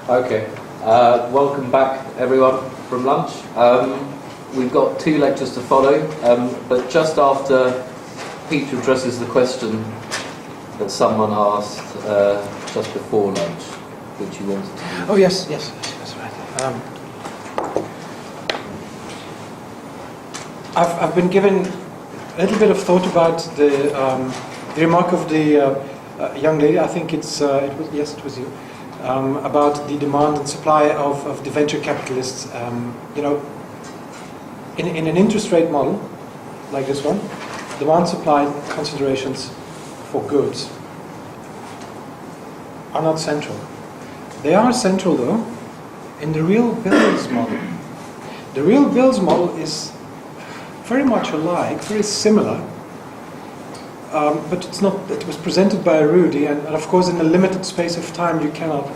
Okay. Welcome back, everyone, from lunch. We've got 2 lectures to follow, but just after Peter addresses the question that someone asked just before lunch, which you wanted to... Oh, yes, that's right. I've been given a little bit of thought about the remark of the young lady. I think it was you, about the demand and supply of the venture capitalists. In an interest rate model like this one, demand-supply considerations for goods are not central. They are central, though, in the real bills model. The real bills model is very much alike, very similar, but it's not. It was presented by Rudy, and of course, in a limited space of time, you cannot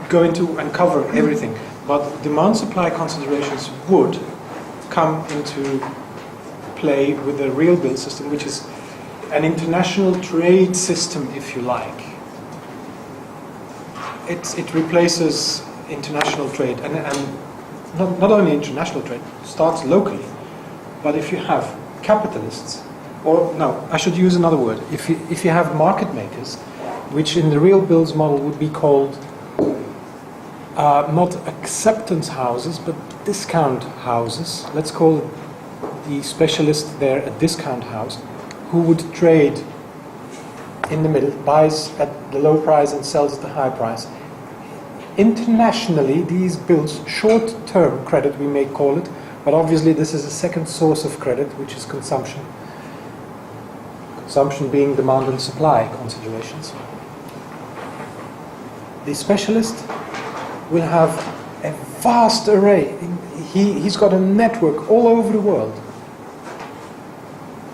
go into and cover everything. But demand-supply considerations would come into play with the real bill system, which is an international trade system, if you like. It replaces international trade, and not only international trade, starts locally, but if you have capitalists, or no, I should use another word, if you have market makers, which in the real bills model would be called not acceptance houses, but discount houses. Let's call the specialist there a discount house, who would trade in the middle, buys at the low price and sells at the high price. Internationally, these bills, short-term credit we may call it, but obviously this is a second source of credit, which is consumption. Consumption being demand and supply considerations. The specialist will have a vast array. He's got a network all over the world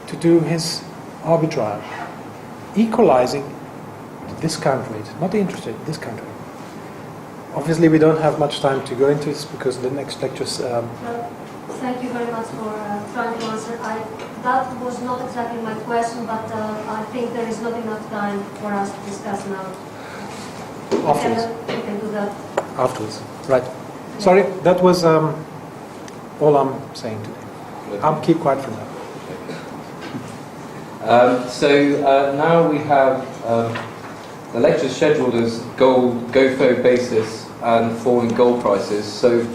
to do his arbitrage, equalizing the discount rate, not the interest rate, discount rate. Obviously, we don't have much time to go into this because the next lectures. Thank you very much for trying to answer. That was not exactly my question, but I think there is not enough time for us to discuss now. Afterwards. We can do that. Afterwards, right. Sorry, that was all I'm saying today. I'll keep quiet from that. So now we have the lecture scheduled as GOFO basis and falling gold prices. So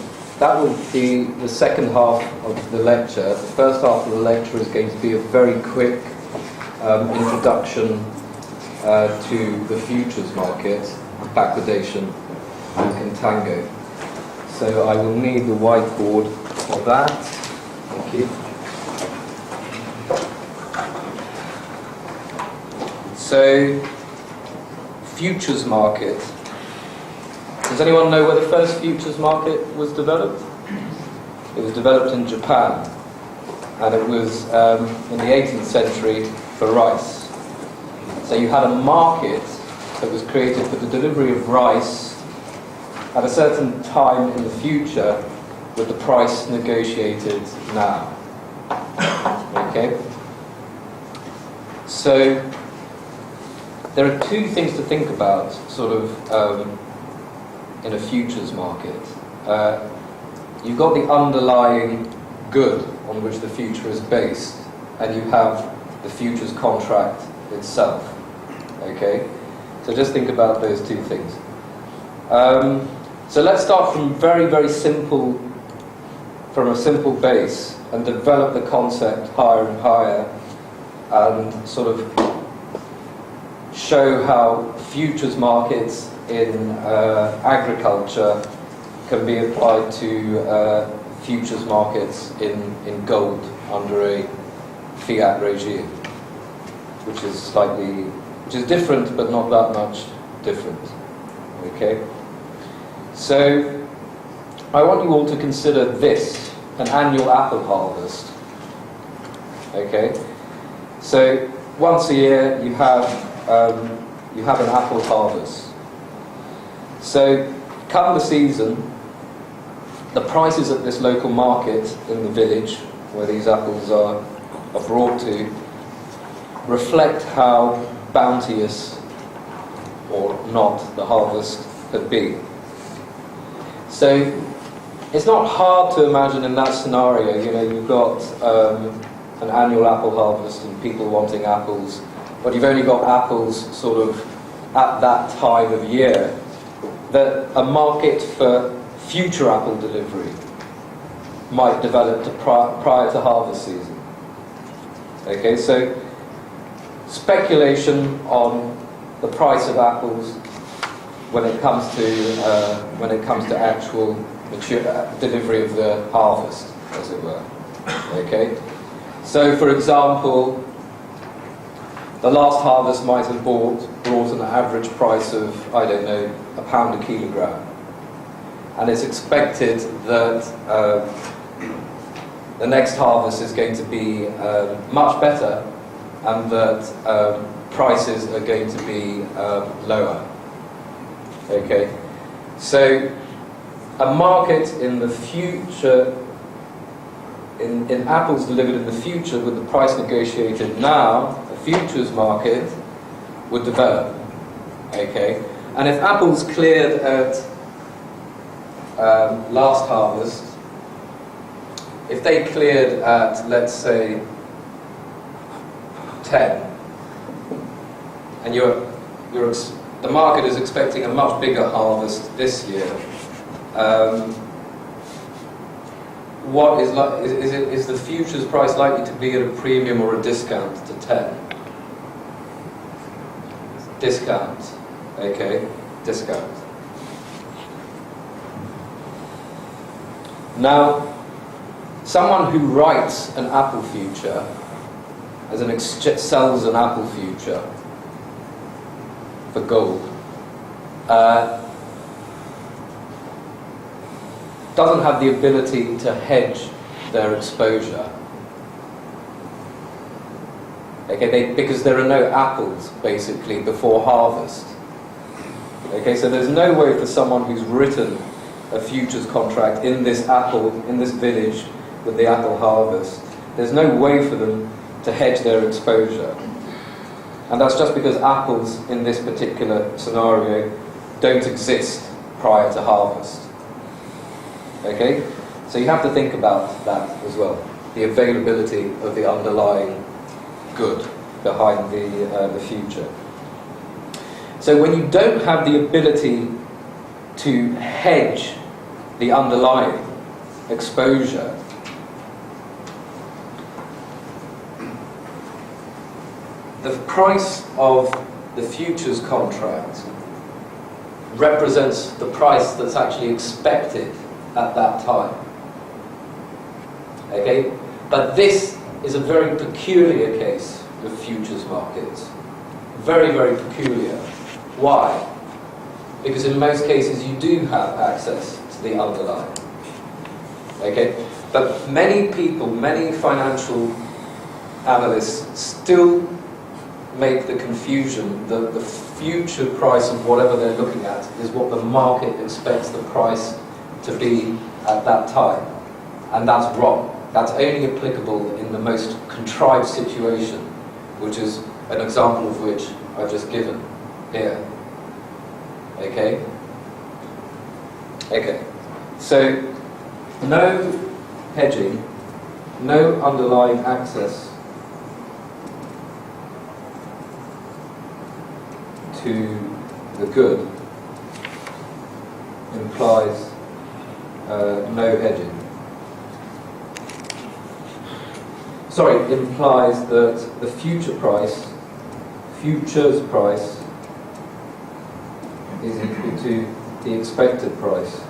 that will be the second half of the lecture. The first half of the lecture is going to be a very quick introduction to the futures market, backwardation and contango. So I will need the whiteboard for that. Thank you. So, futures market. Does anyone know where the first futures market was developed? It was developed in Japan, and it was in the 18th century for rice. So you had a market that was created for the delivery of rice at a certain time in the future, with the price negotiated now. Okay? So there are 2 things to think about, sort of, in a futures market. You've got the underlying good on which the future is based, and you have the futures contract itself. Okay? So just think about those 2 things. So let's start from very, very simple, from a simple base, and develop the concept higher and higher, and sort of show how futures markets in agriculture can be applied to futures markets in gold under a fiat regime, which is different, but not that much different. Okay? So I want you all to consider this an annual apple harvest. Okay? So once a year you have an apple harvest. So come the season, the prices at this local market in the village where these apples are brought to reflect how bounteous or not the harvest had been. So it's not hard to imagine in that scenario, you've got an annual apple harvest and people wanting apples, but you've only got apples sort of at that time of year, that a market for future apple delivery might develop prior to harvest season. Okay, so speculation on the price of apples when it comes to actual delivery of the harvest, as it were. Okay, so for example, the last harvest might have brought an average price of, I don't know, £1 a kilogram, and it's expected that the next harvest is going to be much better, and that prices are going to be lower. Okay, so a market in the future, in apples delivered in the future with the price negotiated now, a futures market would develop. Okay, and if apples cleared at last harvest, if they cleared at, let's say, 10, and the market is expecting a much bigger harvest this year, what is the futures price likely to be at a premium or a discount to 10? Discount. Okay, discount. Now, someone who writes an apple future, sells an apple future for gold, doesn't have the ability to hedge their exposure. Okay, because there are no apples basically before harvest. Okay, so there's no way for someone who's written a futures contract in this village with the apple harvest, there's no way for them to hedge their exposure. And that's just because apples in this particular scenario don't exist prior to harvest. Okay? So you have to think about that as well, the availability of the underlying good behind the future. So when you don't have the ability to hedge the underlying exposure, the price of the futures contract represents the price that's actually expected at that time. Okay? But this is a very peculiar case of futures markets. Very, very peculiar. Why? Because in most cases you do have access to the underlying. Okay? But many people, many financial analysts still make the confusion that the future price of whatever they're looking at is what the market expects the price to be at that time. And that's wrong. That's only applicable in the most contrived situation, which is an example of which I've just given here. Okay? Okay. So, no hedging, no underlying access to the good implies no hedging. Sorry, implies that the futures price, is equal to the expected price.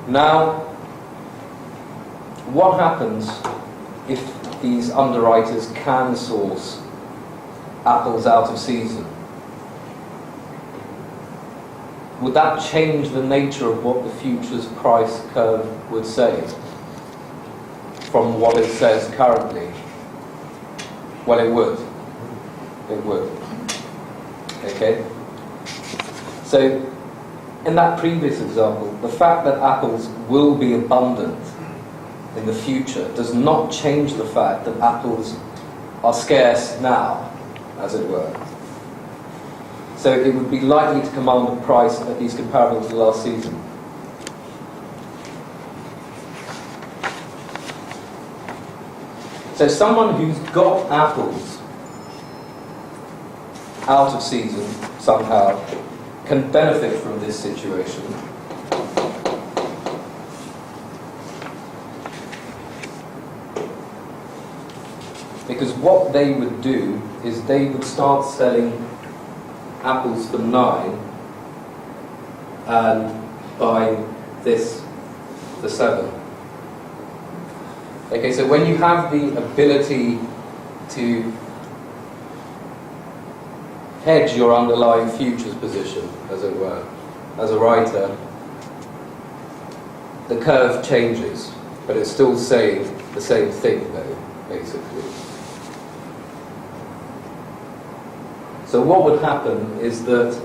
Now, what happens if these underwriters can source apples out of season? Would that change the nature of what the futures price curve would say from what it says currently? Well, it would. It would. Okay? So, in that previous example, the fact that apples will be abundant in the future does not change the fact that apples are scarce now, as it were. So it would be likely to command a price at least comparable to the last season. So someone who's got apples out of season somehow can benefit from this situation. Because what they would do is they would start selling apples for 9 and buying this for 7. Okay, so when you have the ability to hedge your underlying futures position, as it were, as a writer, the curve changes, but it's still saying the same thing, though, basically. So what would happen is that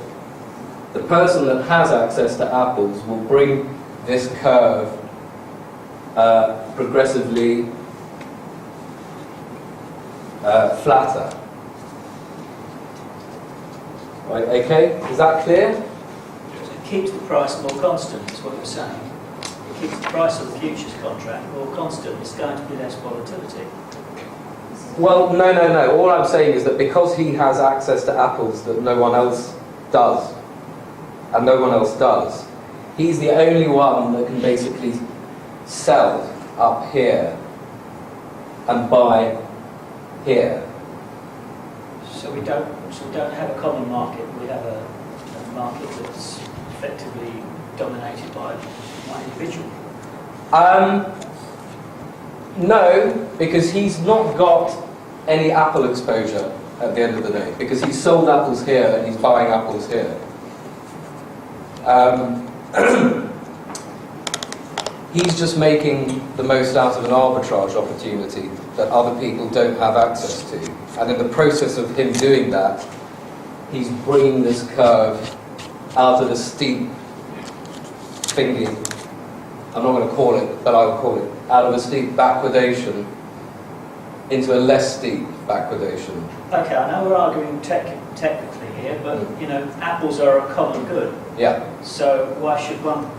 the person that has access to apples will bring this curve progressively flatter. Right, okay? Is that clear? It keeps the price more constant, is what you're saying. It keeps the price of the futures contract more constant. It's going to be less volatility. Well, no. All I'm saying is that because he has access to apples that no one else does, and no one else does, he's the only one that can basically sell up here and buy here. So we don't have a common market. We have a market that's effectively dominated by one individual. No, because he's not got any apple exposure at the end of the day, because he's sold apples here and he's buying apples here. He's just making the most out of an arbitrage opportunity that other people don't have access to. And in the process of him doing that, he's bringing this curve out of a steep thingy. I'm not going to call it, but I'll call it, out of a steep backwardation into a less steep backwardation. Okay, I know we're arguing technically here, but you know, apples are a common good. Yeah. So why should one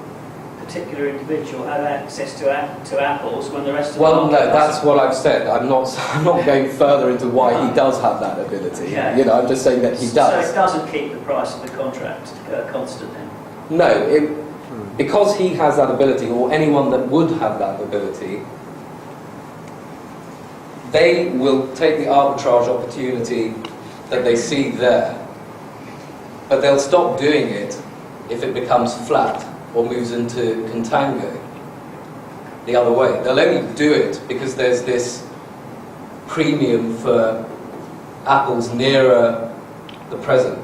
particular individual have access to apples when the rest of the Well, no, market doesn't? that's what I've said. I'm not going further into why he does have that ability. Yeah. You know, I'm just saying that he does. So it doesn't keep the price of the contract constant then? No, because he has that ability, or anyone that would have that ability, they will take the arbitrage opportunity that they see there, but they'll stop doing it if it becomes flat or moves into contango the other way. They'll only do it because there's this premium for apples nearer the present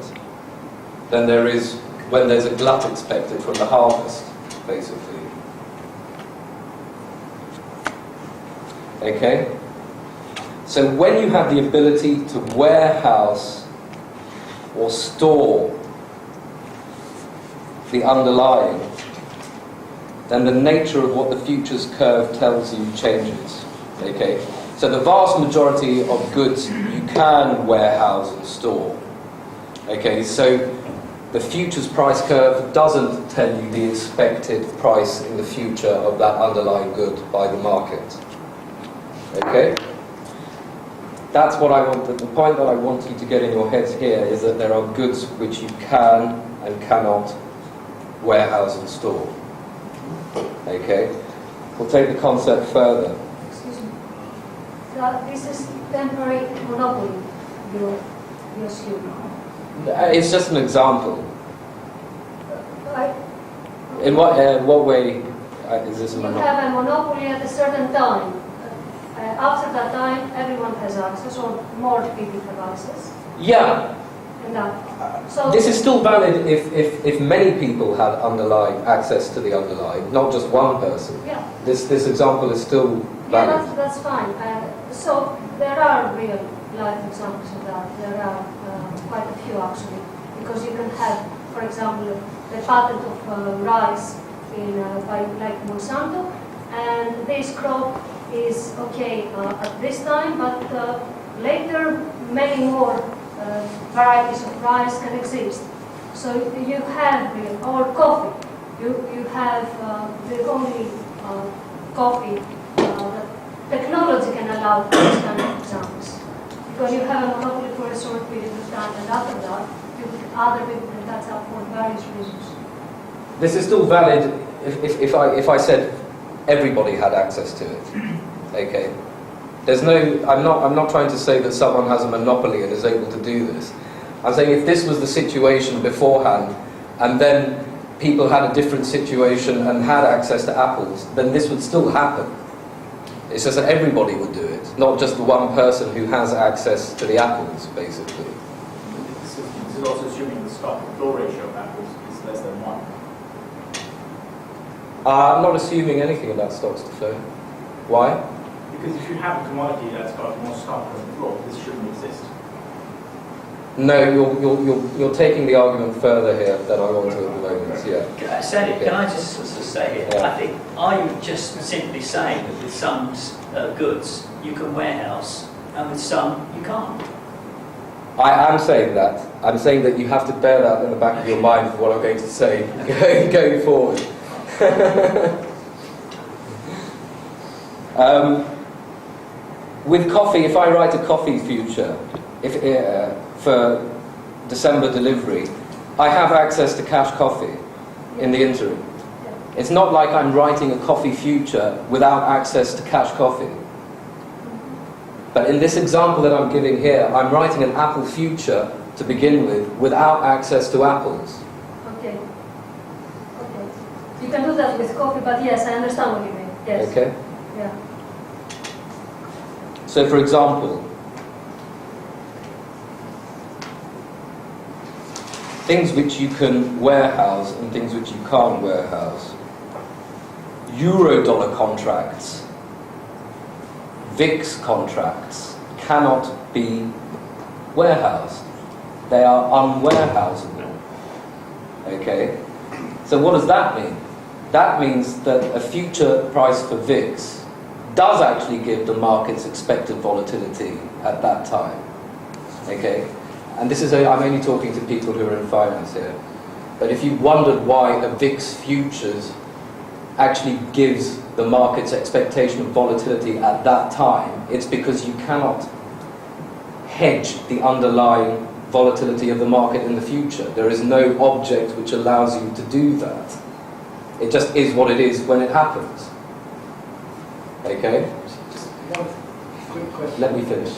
than there is when there's a glut expected from the harvest, basically. Okay? So when you have the ability to warehouse or store the underlying, then the nature of what the futures curve tells you changes. Okay? So the vast majority of goods you can warehouse and store. Okay? So the futures price curve doesn't tell you the expected price in the future of that underlying good by the market. Okay? That's what I want. The point that I want you to get in your heads here is that there are goods which you can and cannot warehouse and store. Okay? We'll take the concept further. Excuse me. This is temporary monopoly, you assume. It's just an example. I, In what way is this a you monopoly? have a monopoly at a certain time. After that time, everyone has access, or more people have access. Yeah. And that. So This is still valid if many people have underlying access to the underlying, not just one person. yeah. This example is still Yeah, valid. that's fine. So there are real life examples of that. There are quite a few actually, because you can have, for example, the patent of rice by like Monsanto, and this crop is okay at this time, but later many more varieties of rice can exist. So you have or coffee. You have the only coffee that technology can allow these kind of examples. Because you have a monopoly for a short period of time, and after that, other people can catch up for various reasons. This is still valid if I said everybody had access to it. Okay. There's no. I'm not trying to say that someone has a monopoly and is able to do this. I'm saying if this was the situation beforehand, and then people had a different situation and had access to apples, then this would still happen. It's just that everybody would do it, not just the one person who has access to the apples, basically. This is also assuming the stock-to-flow ratio of apples is less than 1. I'm not assuming anything about stocks to flow. Why? Because if you have a commodity that's got more stock than flow, this shouldn't exist. No, you're taking the argument further here than I want to at the moment. Yeah. Sandy, can I just sort of say here? Yeah. I think, are you just simply saying that with some goods you can warehouse and with some you can't? I am saying that. I'm saying that you have to bear that in the back of your mind for what I'm going to say going forward. With coffee, if I write a coffee future, for December delivery, I have access to cash coffee in the interim. It's not like I'm writing a coffee future without access to cash coffee. But in this example that I'm giving here, I'm writing an apple future to begin with without access to apples. Okay. Okay. You can do that with coffee, but yes, I understand what you mean. Yes. Okay? Yeah. So for example, things which you can warehouse and things which you can't warehouse. Euro-dollar contracts, VIX contracts cannot be warehoused. They are unwarehousable. Okay? So what does that mean? That means that a future price for VIX does actually give the market's expected volatility at that time. Okay? And this is, I'm only talking to people who are in finance here. But if you wondered why a VIX futures actually gives the market's expectation of volatility at that time, it's because you cannot hedge the underlying volatility of the market in the future. There is no object which allows you to do that. It just is what it is when it happens. Okay? Just one quick question. Let me finish.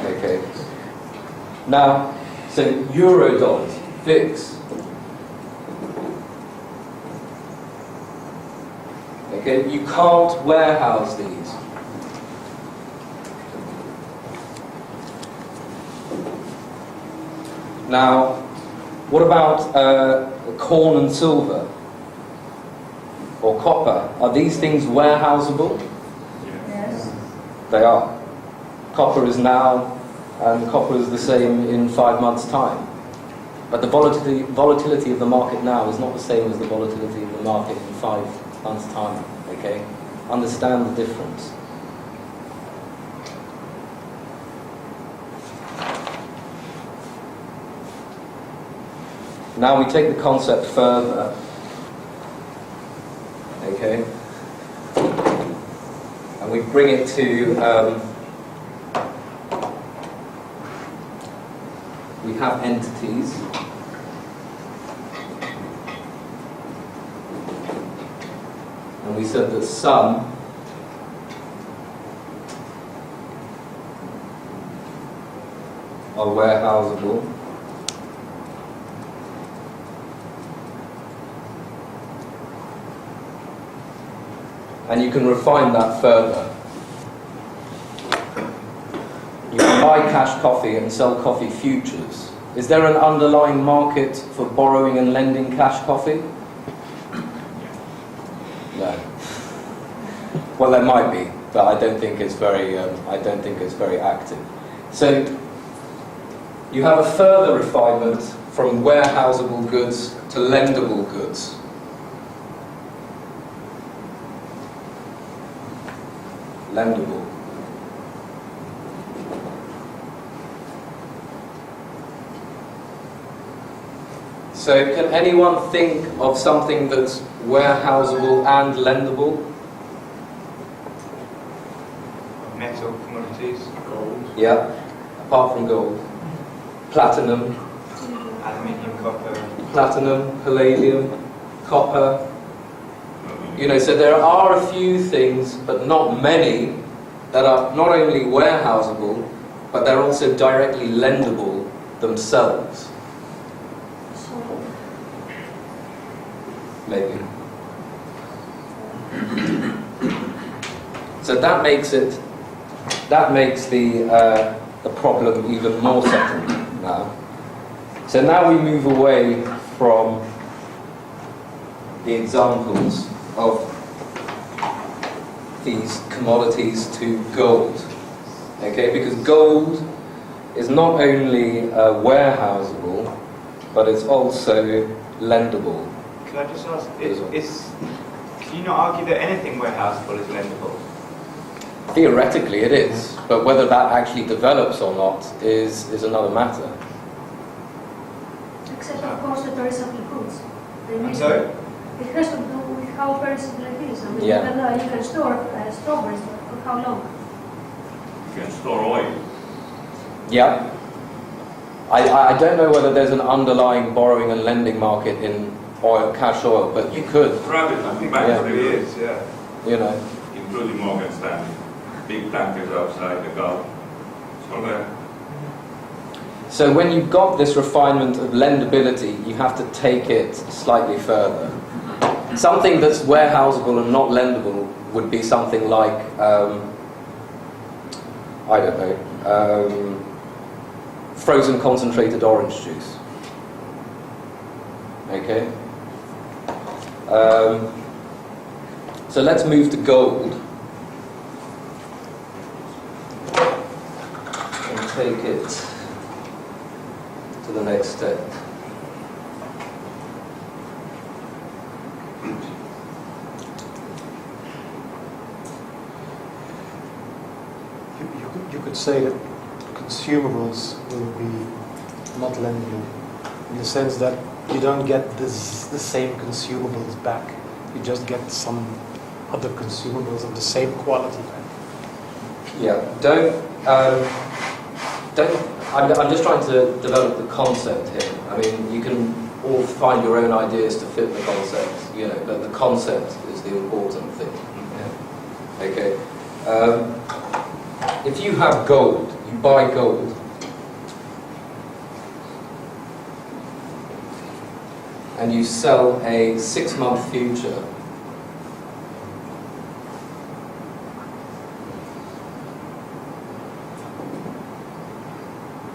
Okay. Now, so euro dollars, VIX. Okay, you can't warehouse these. Now, what about corn and silver? Or copper? Are these things warehousable? Yes. They are. Copper is now, and copper is the same in 5 months' time. But the volatility of the market now is not the same as the volatility of the market in 5 months' time. Okay? Understand the difference. Now we take the concept further. Okay? And we bring it to we have entities. And we said that some are warehousable. And you can refine that further. You can buy cash coffee and sell coffee futures. Is there an underlying market for borrowing and lending cash coffee? No. Well, there might be, but I don't think it's very active. So you have a further refinement from warehousable goods to lendable goods. Lendable. So can anyone think of something that's warehouseable and lendable? Metal commodities, gold, Yeah, apart from gold. Platinum, aluminium, copper. platinum, palladium, copper. You know, so there are a few things, but not many, that are not only warehouseable, but they're also directly lendable themselves. Maybe. So that makes the problem even more settled now. So now we move away from the examples of these commodities to gold. Okay, because gold is not only warehouseable, but it's also lendable. Can I just ask, can you not argue that anything warehouseable is lendable? Theoretically it is, but whether that actually develops or not is another matter. Except, of course, the perishable goods. I'm sorry? It has to do with how perishable it is. I mean, Yeah. you can store strawberries for how long? You can store oil. Yeah. I don't know whether there's an underlying borrowing and lending market in oil, cash oil, but you could, Private I think banks, that probably is, yeah. you know. including Morgan Stanley. Big tankers outside the Gulf. So there. So when you've got this refinement of lendability, you have to take it slightly further. Something that's warehouseable and not lendable would be something like, I don't know, frozen concentrated orange juice. Okay? So let's move to gold. And take it to the next step. You could say that consumables will be not lendable in the sense that you don't get the same consumables back. You just get some other consumables of the same quality back. Yeah, I'm just trying to develop the concept here. I mean, you can all find your own ideas to fit the concept, you know, but the concept is the important thing. Yeah. Okay. If you have gold, you buy gold, and you sell a 6-month future,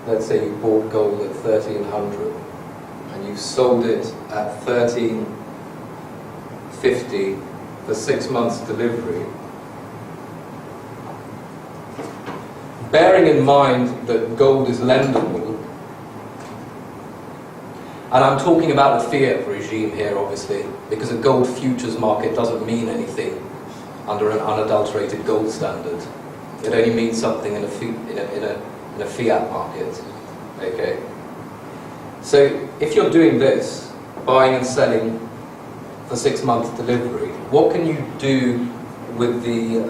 let's say you bought gold at 1,300 and you sold it at 1,350 for 6 months delivery. Bearing in mind that gold is lendable, and I'm talking about the fiat regime here obviously, because a gold futures market doesn't mean anything under an unadulterated gold standard. It only means something in a fiat market. Okay. So if you're doing this, buying and selling for 6 months delivery, what can you do with the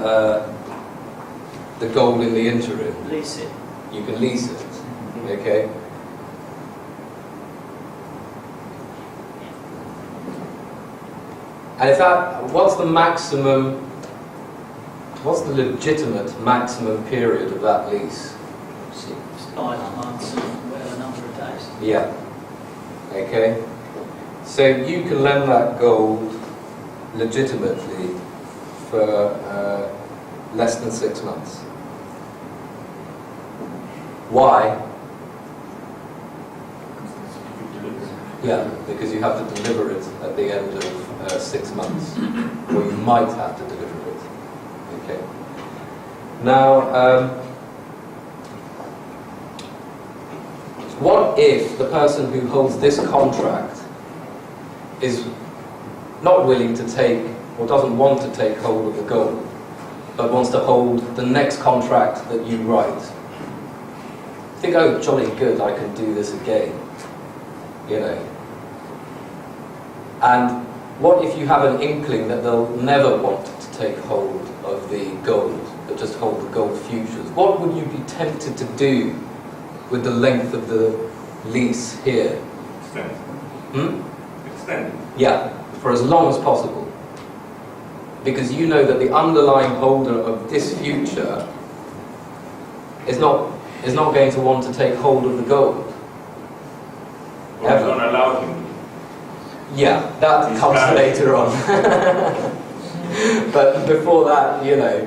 gold in the interim? Lease it. You can lease it. Okay. And if that, what's the legitimate maximum period of that lease? 9 months and whatever number of days. Yeah. Okay. So you can lend that gold legitimately for less than 6 months. Why? Yeah, because you have to deliver it at the end of 6 months, or you might have to deliver it. Okay. Now, what if the person who holds this contract is not willing to take, or doesn't want to take hold of the gold, but wants to hold the next contract that you write? Think, oh, jolly good, I can do this again. You know, And what if you have an inkling that they'll never want to take hold of the gold, but just hold the gold futures? What would you be tempted to do with the length of the lease here? Extend. Extend. Yeah, for as long as possible. Because you know that the underlying holder of this future is not going to want to take hold of the gold. Or Ever. don't allow him. Yeah, that He's comes bad. later on. But before that, you know,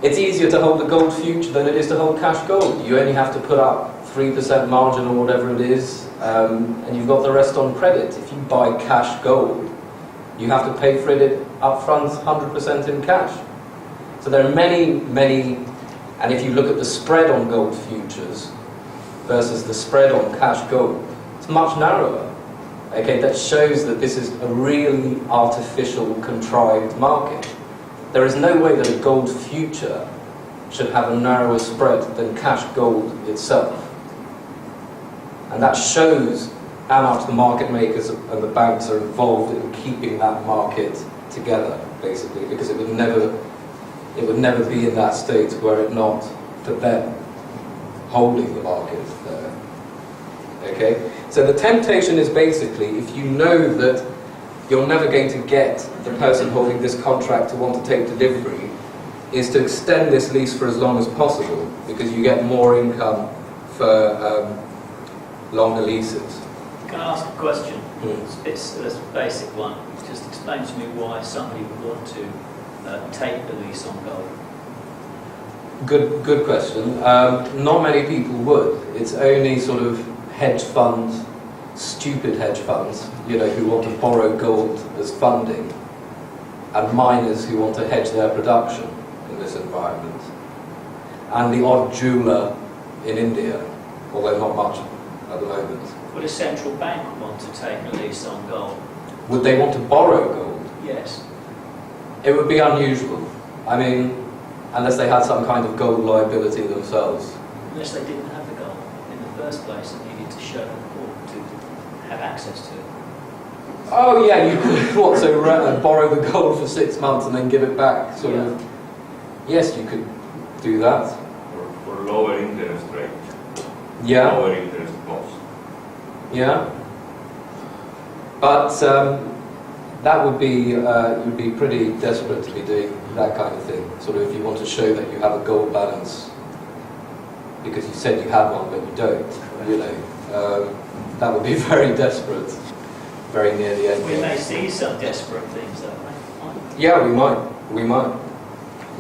it's easier to hold the gold future than it is to hold cash gold. You only have to put up 3% margin or whatever it is, and you've got the rest on credit. If you buy cash gold, you have to pay for it up front 100% in cash. So there are many, and if you look at the spread on gold futures versus the spread on cash gold, it's much narrower. Okay, that shows that this is a really artificial, contrived market. There is no way that a gold future should have a narrower spread than cash gold itself. And that shows how much the market makers and the banks are involved in keeping that market together, basically, because it would never be in that state were it not for them holding the market there. Okay? So the temptation is basically, if you know that you're never going to get the person holding this contract to want to take delivery, is to extend this lease for as long as possible, because you get more income for longer leases. Can I ask a question? Mm. It's a basic one. Just explain to me why somebody would want to take the lease on gold. Good question. Not many people would. It's only sort of hedge funds, stupid hedge funds, you know, who want to borrow gold as funding, and miners who want to hedge their production in this environment, and the odd jeweler in India, although not much at the moment. Would a central bank want to take a lease on gold? Would they want to borrow gold? Yes. It would be unusual. I mean, unless they had some kind of gold liability themselves. Unless they didn't have the gold in the first place and needed to show them to have access to it. Oh yeah, you could borrow the gold for 6 months and then give it back, sort of. Yes, you could do that. For lower interest rate. Yeah. Lower interest cost. Yeah. But that would be you'd be pretty desperate to be doing that kind of thing. Sort of if you want to show that you have a gold balance, because you said you had one but you don't. You know, that would be very desperate, very near the end. We may see some desperate things though, right? Yeah, we might.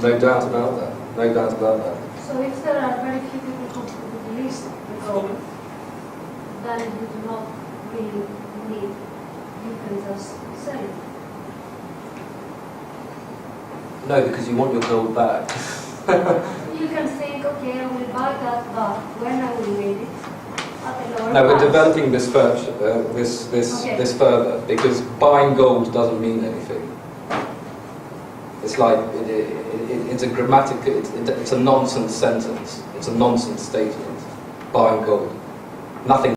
No doubt about that. No doubt about that. So if there are very few people who would lease the gold, then you do not really need, you can just sell it. No, because you want your gold back. You can think, okay, I will buy that, but when I will need it, at a lower No, we're price. developing this further, this further, because buying gold doesn't mean anything. It's like it's a grammatical, it's a nonsense sentence. It's a nonsense statement. Buying gold, nothing.